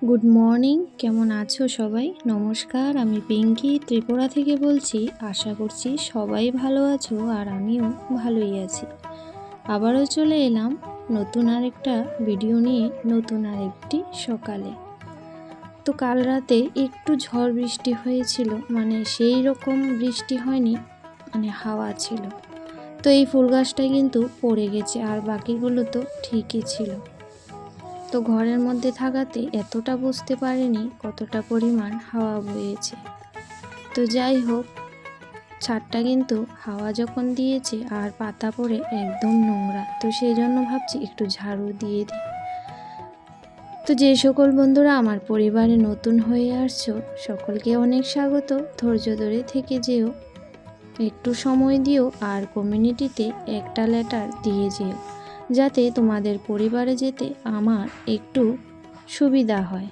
Good morning, কেমন আছো সবাই? নমস্কার, আমি পিঙ্কি ত্রিপুরা থেকে বলছি। আশা করছি সবাই ভালো আছো আর আমিও ভালোই আছি। আবারও চলে এলাম নতুন আরেকটা ভিডিও নিয়ে, নতুন আরেকটি সকালে। তো কাল রাতে একটু ঝড় বৃষ্টি হয়েছিল, মানে সেই রকম বৃষ্টি হয়নি, মানে হাওয়া ছিল। তো এই ফুল গাছটা কিন্তু পড়ে গেছে আর বাকিগুলো তো ঠিকই ছিল। তো ঘরের মধ্যে থাকাতে এতটা বুঝতে পারিনি কতটা পরিমাণ হাওয়া বয়েছে। তো যাই হোক, ছাদটা কিন্তু হাওয়া যখন দিয়েছে আর পাতা পড়ে একদম নোংরা, তো সেই জন্য ভাবছি একটু ঝাড়ু দিয়ে দিই। তো যে সকল বন্ধুরা আমার পরিবারে নতুন হয়ে আসছো, সকলকে অনেক স্বাগত। ধৈর্য ধরে থেকে যেও, একটু সময় দিও আর কমিউনিটিতে একটা লেটার দিয়ে যেও, যাতে তোমাদের পরিবারে যেতে আমার একটু সুবিধা হয়।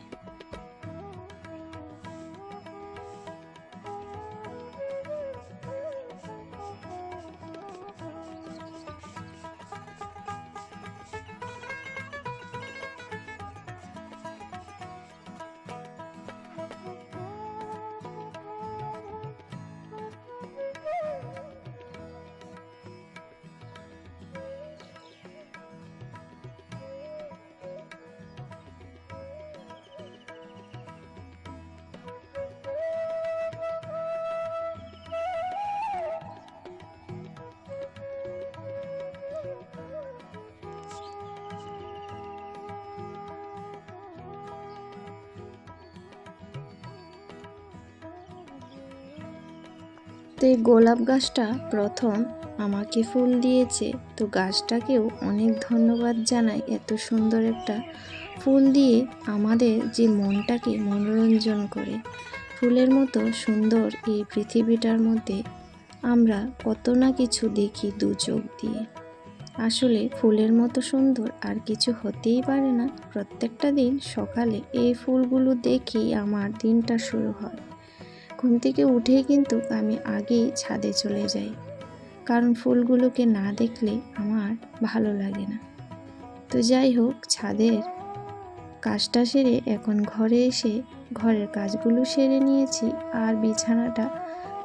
তো এই গোলাপ গাছটা প্রথম আমাকে ফুল দিয়েছে, তো গাছটাকেও অনেক ধন্যবাদ জানাই। এত সুন্দর একটা ফুল দিয়ে আমাদের যে মনটাকে মনোরঞ্জন করে, ফুলের মতো সুন্দর এই পৃথিবীটার মধ্যে আমরা কত না কিছু দেখি দু চোখ দিয়ে। আসলে ফুলের মতো সুন্দর আর কিছু হতেই পারে না। প্রত্যেকটা দিন সকালে এই ফুলগুলো দেখেই আমার দিনটা শুরু হয়। ঘুম থেকে উঠেই কিন্তু আমি আগেই ছাদে চলে যাই, কারণ ফুলগুলোকে না দেখলে আমার ভালো লাগে না। তো যাই হোক, ছাদের কাজটা সেরে এখন ঘরে এসে ঘরের কাজগুলো সেরে নিয়েছি আর বিছানাটা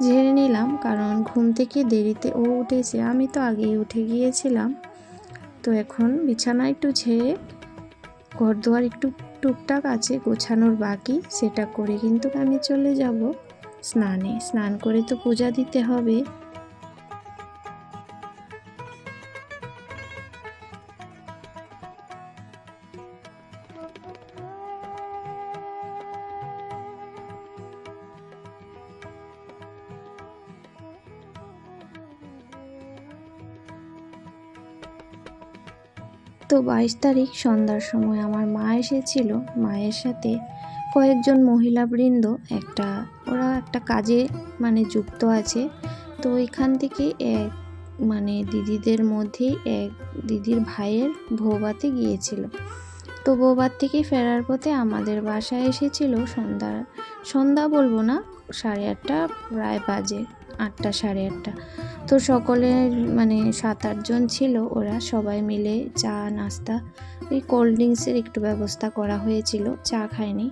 ঝেড়ে নিলাম, কারণ ঘুম থেকে দেরিতে ও উঠেছে, আমি তো আগেই উঠে গিয়েছিলাম। তো এখন বিছানা একটু ঝেড়ে ঘরদুয়ার একটু টুকটাক আছে গোছানোর বাকি, সেটা করে কিন্তু আমি চলে যাব স্নান করে তো পূজা দিতে হবে। তো 22 তারিখ সন্ধ্যার সময় আমার মা এসেছিল। মায়ের সাথে কয়েকজন মহিলাবৃন্দ ওরা একটা কাজে মানে যুক্ত আছে। তো এখান থেকে দিদিদের মধ্যেই এক দিদির ভাইয়ের বৌভাতে গিয়েছিল। তো বৌভাত থেকে ফেরার পথে আমাদের বাসায় এসেছিল সন্ধ্যা বলবো না, 8:30 প্রায় বাজে, 8টা 8:30। তো সকলের 7-8 জন ছিল, ওরা সবাই মিলে চা নাস্তা, ওই কোল্ড ড্রিঙ্কসের একটু ব্যবস্থা করা হয়েছিল, চা খায়নি।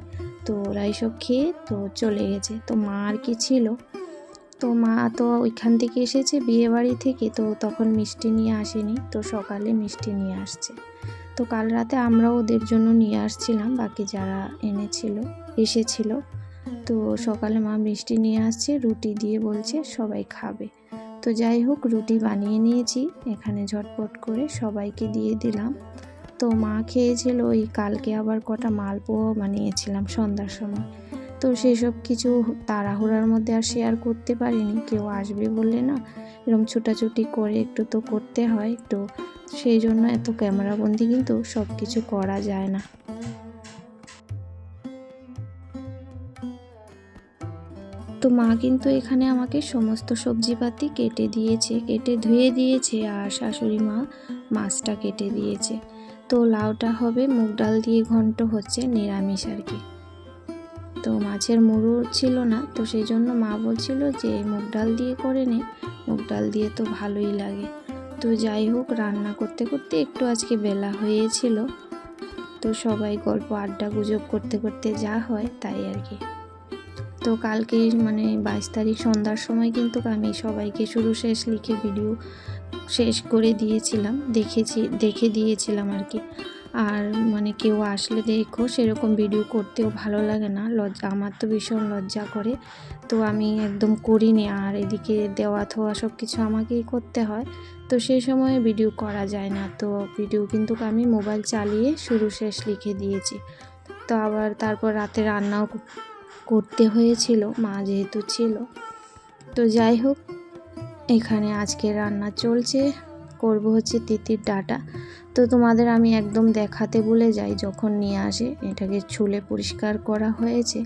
তো ওরা এইসব খেয়ে তো চলে গেছে। তো মা আর কি ছিল, তো মা তো ওইখান থেকে এসেছে বিয়ে বাড়ি থেকে, তো তখন মিষ্টি নিয়ে আসেনি, তো সকালে মিষ্টি নিয়ে আসছে। তো কাল রাতে আমরা ওদের জন্য নিয়ে আসছিলাম, বাকি যারা এসেছিল। তো সকালে মা মিষ্টি নিয়ে আসছে, রুটি দিয়ে বলছে সবাই খাবে। তো যাই হোক, রুটি বানিয়ে নিয়েছি, এখানে ঝটপট করে সবাইকে দিয়ে দিলাম। তো মা খেয়েছিল, ওই কালকে আবার কটা মালপোয়া বানিয়েছিলাম সন্ধ্যার সময়। তো সেসব কিছু তাড়াহুড়ার মধ্যে আর শেয়ার করতে পারিনি, কেউ আসবে বললে না এরকম ছোটাছুটি করে একটু তো করতে হয়, একটু সেই জন্য এত ক্যামেরাবন্দি কিন্তু সব কিছু করা যায় না। তো মা কিন্তু এখানে আমাকে সমস্ত সবজিপাতি কেটে ধুয়ে দিয়েছে, আর শাশুড়ি মা মাছটা কেটে দিয়েছে। তো লাউটা হবে মুগ ডাল দিয়ে ঘন্ট, হচ্ছে নিরামিষ আর কি। তো মাছের মুড়ো ছিল না, তো সেই জন্য মা বলছিল যে মুগ ডাল দিয়ে করে নে, মুগ ডাল দিয়ে তো ভালোই লাগে। তো যাই হোক, রান্না করতে করতে একটু আজকে বেলা হয়েছিল। তো সবাই গল্প আড্ডা গুজব করতে করতে যা হয় তাই আর কি। তো কালকে মানে 22 তারিখ সন্ধ্যার সময় কিন্তু আমি সবাইকে শুরু শেষ লিখে ভিডিও শেষ করে দিয়েছিলাম, দেখে দিয়েছিলাম আর কি। আর মানে কেউ আসলে দেখো সেরকম ভিডিও করতেও ভালো লাগে না, আমার তো ভীষণ লজ্জা করে, তো আমি একদম করিনি। আর এদিকে দেওয়া থোয়া সব কিছু আমাকেই করতে হয়, তো সেই সময় ভিডিও করা যায় না। তো ভিডিও কিন্তু আমি মোবাইল চালিয়ে শুরু শেষ লিখে দিয়েছি। তো আবার তারপর রাতে রান্নাও করতে হয়েছিল, মা যেহেতু ছিল। তো যাই হোক, এখানে আজকে রান্না চলছে, করব হচ্ছে তিতির ডাঁটা। তো তোমাদের আমি একদম দেখাতে ভুলে যাই, যখন নিয়ে আসে এটাকে ছুলে পরিষ্কার করা হয়েছে,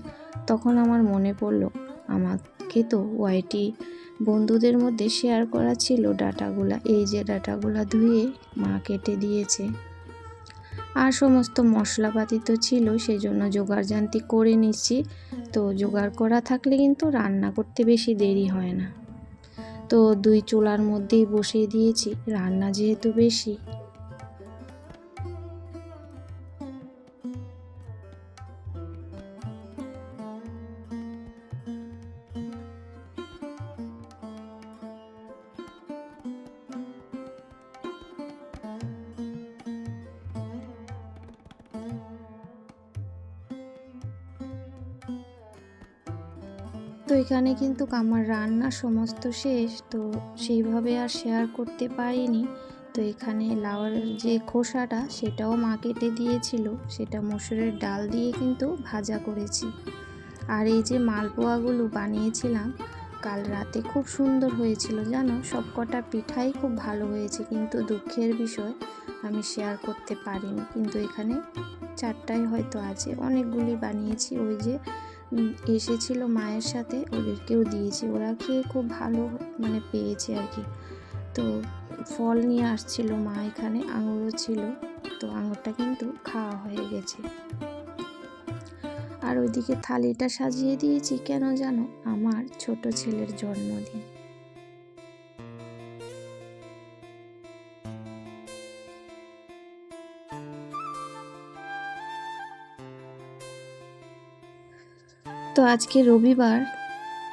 তখন আমার মনে পড়লো আমাকে তো ওয়াইটি বন্ধুদের মধ্যে শেয়ার করা ছিল ডাঁটাগুলা। এই যে ডাঁটাগুলা ধুয়ে মা কেটে দিয়েছে, আর সমস্ত মশলাপাতি তো ছিল, সেই জন্য জোগাড়জান্তি করে নিচ্ছি। তো জোগাড় করা থাকলে কিন্তু রান্না করতে বেশি দেরি হয় না। তো 2 চুলার মধ্যেই বসিয়ে দিয়েছি, রান্না যেহেতু বেশি। তো এখানে কিন্তু আমার রান্না সমস্ত শেষ, তো সেইভাবে আর শেয়ার করতে পারিনি। তো এখানে লাউয়ের যে খোসাটা সেটাও মা কেটে দিয়েছিল, সেটা মসুরের ডাল দিয়ে কিন্তু ভাজা করেছি। আর এই যে মালপোয়াগুলো বানিয়েছিলাম কাল রাতে, খুব সুন্দর হয়েছিল জানো, সবকটা পিঠাই খুব ভালো হয়েছে, কিন্তু দুঃখের বিষয় আমি শেয়ার করতে পারিনি। কিন্তু এখানে 4টাই হয়তো আছে, অনেকগুলি বানিয়েছি। ওই যে এসেছিল মায়ের সাথে, ওদেরকেও দিয়েছি, ওরা খেয়ে খুব ভালো মানে পেয়েছে আর কি। তো ফল নিয়ে আসছিল মা, এখানে আঙুরও ছিল, তো আঙুরটা কিন্তু খাওয়া হয়ে গেছে। আর ওইদিকে থালিটা সাজিয়ে দিয়েছি কেন জানো, আমার ছোট ছেলের জন্মদিন। তো আজকে রবিবার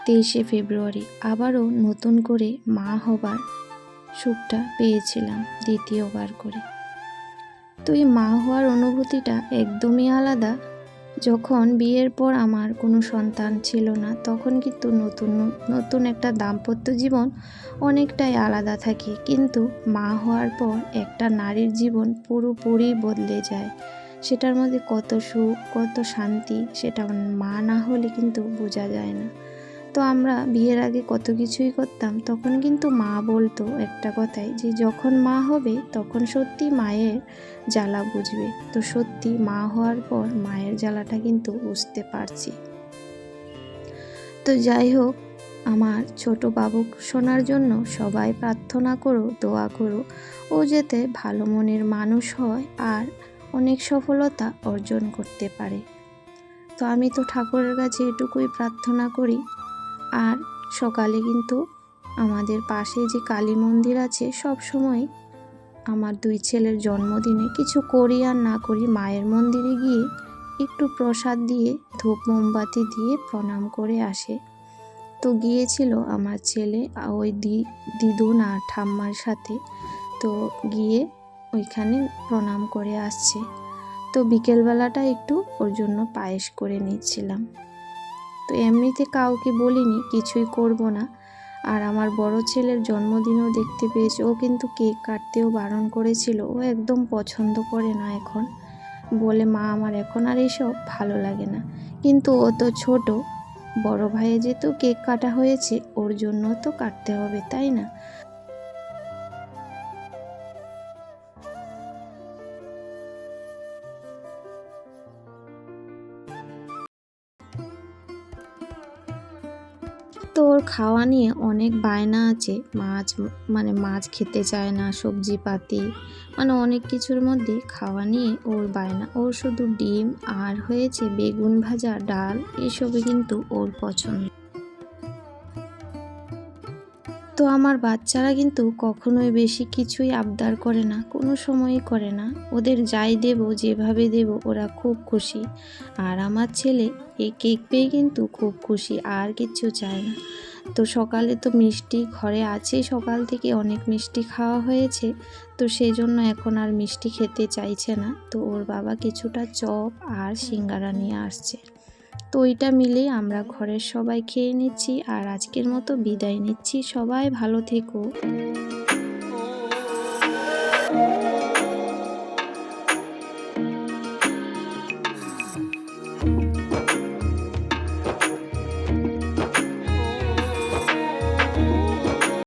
23শে ফেব্রুয়ারি, আবারও নতুন করে মা হবার সুখটা পেয়েছিলাম দ্বিতীয়বার করে। তো এই মা হওয়ার অনুভূতিটা একদমই আলাদা। যখন বিয়ের পর আমার কোনো সন্তান ছিল না, তখন কিন্তু নতুন একটা দাম্পত্য জীবন অনেকটাই আলাদা থাকে, কিন্তু মা হওয়ার পর একটা নারীর জীবন পুরোপুরি বদলে যায়। সেটার মধ্যে কত সুখ, কত শান্তি, সেটা মা না হলে কিন্তু বোঝা যায় না। তো আমরা বিয়ের আগে কত কিছুই করতাম, তখন কিন্তু মা বলতো একটা কথাই, যে যখন মা হবে তখন সত্যি মায়ের জ্বালা বুঝবে। তো সত্যি মা হওয়ার পর মায়ের জ্বালাটা কিন্তু বুঝতে পারছি। তো যাই হোক, আমার ছোট বাবু শোনার জন্য সবাই প্রার্থনা করো, দোয়া করো, ও যাতে ভালো মনের মানুষ হয় আর অনেক সফলতা অর্জন করতে পারে। তো আমি তো ঠাকুরের কাছে এটুকুই প্রার্থনা করি। আর সকালে কিন্তু আমাদের পাশে যে কালী মন্দির আছে, সব সময় আমার 2 ছেলের জন্মদিনে কিছু করি আর না করি, মায়ের মন্দিরে গিয়ে একটু প্রসাদ দিয়ে ধূপ মোমবাতি দিয়ে প্রণাম করে আসে। তো গিয়েছিল আমার ছেলে ওই দিদুন আর ঠাম্মার সাথে, তো গিয়ে ওইখানে প্রণাম করে আসছে। তো বিকেলবেলাটা একটু ওর জন্য পায়েস করে নিচ্ছিলাম। তো এমনিতে কাউকে বলিনি কিছুই করব না। আর আমার বড় ছেলের জন্মদিনও দেখতে পেয়েছে, ও কিন্তু কেক কাটতেও বারণ করেছিল, ও একদম পছন্দ করে না এখন, বলে মা আমার এখন আর এসব ভালো লাগে না। কিন্তু ও তো ছোট, বড় ভাইয়ে যেহেতু কেক কাটা হয়েছে, ওর জন্য তো কাটতে হবে, তাই না? তো ওর খাওয়া নিয়ে অনেক বায়না আছে, মাছ খেতে চায় না, সবজিপাতি মানে অনেক কিছুর মধ্যে খাওয়া নিয়ে ওর বায়না। ওর শুধু ডিম আর হয়েছে বেগুন ভাজা, ডাল, এসবই কিন্তু ওর পছন্দ। তো তো আমার বাচ্চারা কিন্তু কখনোই বেশি কিছুই আবদার করে না, কোনো সময়ই করে না। ওদের যাই দেবো, যেভাবে দেবো ওরা খুব খুশি। আর আমার ছেলে এই কেক পেয়ে কিন্তু খুব খুশি, আর কিচ্ছু চায় না। তো সকালে তো মিষ্টি ঘরে আছে, সকাল থেকে অনেক মিষ্টি খাওয়া হয়েছে, তো সেই জন্য এখন আর মিষ্টি খেতে চাইছে না। তো ওর বাবা কিছুটা চপ আর সিঙ্গারা নিয়ে আসছে, তো ওইটা মিলেই আমরা ঘরের সবাই খেয়ে নিচ্ছি। আর আজকের মতো বিদায় নিচ্ছি, সবাই ভালো থেকো।